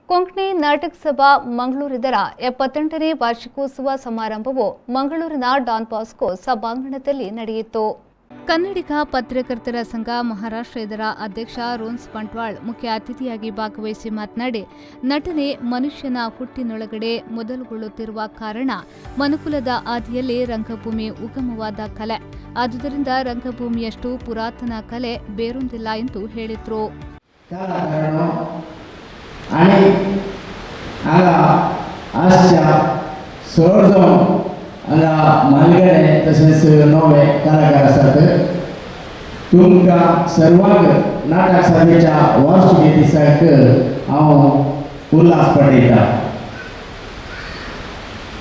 ಕೊಂಕಣಿ ನಾಟಕ ಸಭಾ ಮಂಗಳೂರಿದರ 78ನೇ ವಾರ್ಷಿಕೋತ್ಸವ ಸಮಾರಂಭವು ಮಂಗಳೂರಿನ ಡಾನ್ ಬಾಸ್ಕೋ ಸಭಾಂಗಣದಲ್ಲಿ ನಡೆಯಿತು. ಕನ್ನಡಿಗ ಪತ್ರಕರ್ತರ ಸಂಘ ಮಹಾರಾಷ್ಟ್ರ ಇದರ ಅಧ್ಯಕ್ಷ ರೋನ್ಸ್ ಬಂಟ್ವಾಳ್ ಮುಖ್ಯ ಅತಿಥಿಯಾಗಿ ಭಾಗವಹಿಸಿ ಮಾತನಾಡಿ, ನಟನೆ ಮನುಷ್ಯನ ಹುಟ್ಟಿನೊಳಗಡೆ ಮೊದಲುಗೊಳ್ಳುತ್ತಿರುವ ಕಾರಣ ಮನುಕುಲದ ಆದಿಯಲ್ಲಿ ರಂಗಭೂಮಿ ಉಗಮವಾದ ಕಲೆ. ಆದುದರಿಂದ ರಂಗಭೂಮಿಯಷ್ಟು ಪುರಾತನ ಕಲೆ ಬೇರೊಂದಿಲ್ಲ ಎಂದು ಹೇಳಿದರು. आणि हांगा आसच्या सर्वजण हांगा मालगडे तशेंच नवे कलाकार आसात. तुमकां सर्वांक नाटक सभेच्या वर्सुकी दिसाक हांव उल्हास पटयता.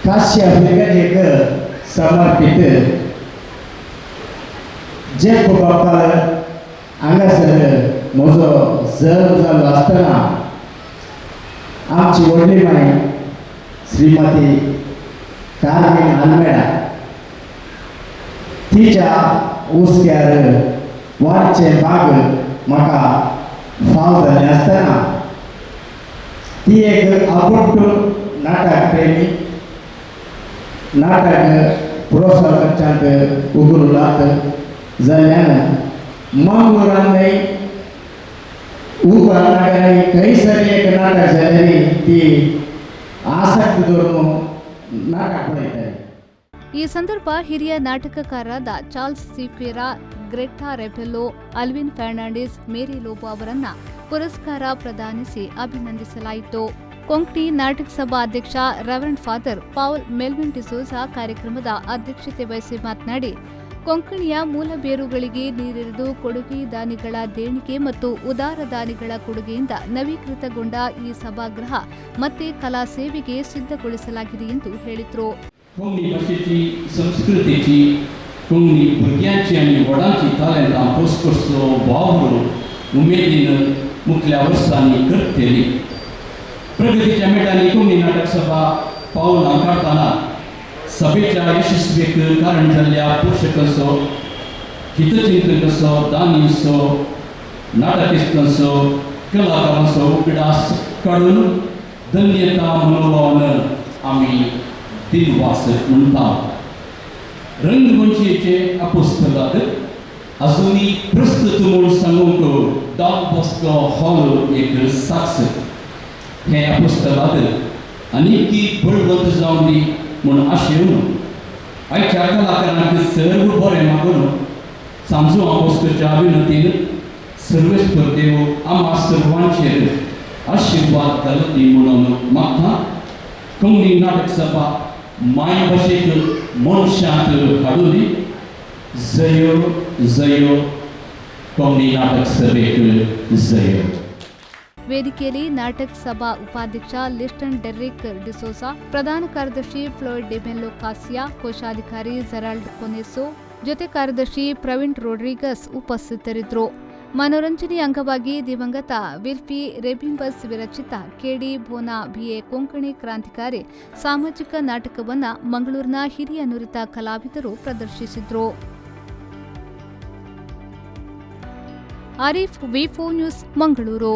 खासच्या भुरग्यांक समर्पीत जे बापाल हांगासर म्हजो जल्म जालो आसतना आमची व्हडली माय श्रीमती कार्मेन आल्मेडा तिच्या उस्क्यार वाडचे भाग म्हाका फाव जाल्ले आसतना ती एक आपुट्ट नाटक प्रेमी, नाटक प्रोत्साहन करच्यांत उगरुलात जाल्ल्यान मंगळूरांतय कई सारी एक नाटक जाली ती आसक्ति धरून नाटक पळयताली. ಈ ಸಂದರ್ಭ ಹಿರಿಯ ನಾಟಕಕಾರರಾದ ಚಾರ್ಲ್ಸ್ ಸಿಫೇರಾ, ಗ್ರೆಟಾ ರೆಬೆಲ್ಲೋ, ಅಲ್ವಿನ್ ಫರ್ನಾಂಡಿಸ್, ಮೇರಿ ಲೋಬೋ ಅವರನ್ನ ಪುರಸ್ಕಾರ ಪ್ರದಾನಿಸಿ ಅಭಿನಂದಿಸಲಾಯಿತು. ಕೊಂಕಣಿ ನಾಟಕ ಸಭಾ ಅಧ್ಯಕ್ಷ ರೆವರೆಂಡ್ ಫಾದರ್ ಪೌಲ್ ಮೆಲ್ವಿನ್ ಡಿಸೋಜಾ ಕಾರ್ಯಕ್ರಮದ ಅಧ್ಯಕ್ಷತೆ ವಹಿಸಿ ಮಾತನಾಡಿ, ಕೊಂಕಣಿಯ ಮೂಲ ಬೇರುಗಳಿಗೆ ನೀರೆರೆದು ಕೊಡುಗೆ ದಾನಿಗಳ ದೇಣಿಗೆ ಮತ್ತು ಉದಾರ ದಾನಿಗಳ ಕೊಡುಗೆಯಿಂದ ನವೀಕೃತಗೊಂಡ ಈ ಸಭಾಗೃಹ ಮತ್ತೆ ಕಲಾ ಸೇವೆಗೆ ಸಿದ್ಧಗೊಳಿಸಲಾಗಿದೆ ಎಂದು ಹೇಳಿದರು. कोंकणी भाशेची, संस्कृतीची, कोंकणी भुरग्यांची आनी व्हडांची तालंतां पोसकोसो वाव करून उमेदीन मुखल्या वर्सांनी करतली. प्रगतीच्या मेटांनी कोंकणी नाटक सभा पावलां काडटाना सभेच्या यशस्वीक कारण जाल्ल्या पोशक असो, हितचिंतक असो, दानी असो, नाटकिस्त असो, कलाकार असो उगडास काडून धन्यता मनोभावान आमी दिनवास म्हणटा. रंगमंचेचे अपोस्तलात अजुनी प्रस्तुत म्हूण सांगूंक डॉन बॉस्को हॉल एक साक्ष. हे अपोस्तलात आनीक बळवंत जावन दी म्हूण आशेवन आयच्या कलाकारांक सर्व बरें मागून सांजो अपोस्तच्या विनंतीन सर्वेस्पर देव आम्हा सर्वांचेर आशिर्वाद घालती म्हणून मागता. कोंकणी नाटक सभा माय भाशेक मनशांत हाडून जयो जयो कोंकणी नाटक सभेक जयो. ವೇದಿಕೆಯಲ್ಲಿ ನಾಟಕ ಸಭಾ ಉಪಾಧ್ಯಕ್ಷ ಲಿಸ್ಟನ್ ಡೆರ್ರಿಕ್ ಡಿಸೋಸಾ, ಪ್ರಧಾನ ಕಾರ್ಯದರ್ಶಿ ಫ್ಲೋಯ್ಡ್ ಡಿಮೆಲ್ಲೋ ಕಾಸಿಯಾ, ಕೋಶಾಧಿಕಾರಿ ಜೆರಾಲ್ಡ್ ಕೊನೆಸೋ, ಜೊತೆ ಕಾರ್ಯದರ್ಶಿ ಪ್ರವೀಣ್ ರೋಡ್ರಿಗಸ್ ಉಪಸ್ಥಿತರಿದ್ದರು. ಮನೋರಂಜನೆ ಅಂಗವಾಗಿ ದಿವಂಗತ ವಿಲ್ಫಿ ರೆಬಿಂಬಸ್ ವಿರಚಿತ ಕೆಡಿ ಬೋನಾ ಬಿಎ ಕೊಂಕಣಿ ಕ್ರಾಂತಿಕಾರಿ ಸಾಮಾಜಿಕ ನಾಟಕವನ್ನು ಮಂಗಳೂರಿನ ಹಿರಿಯ ನುರಿತ ಕಲಾವಿದರು ಪ್ರದರ್ಶಿಸಿದರು. ಆರಿಫ್ ವಿ4 ನ್ಯೂಸ್ ಮಂಗಳೂರು.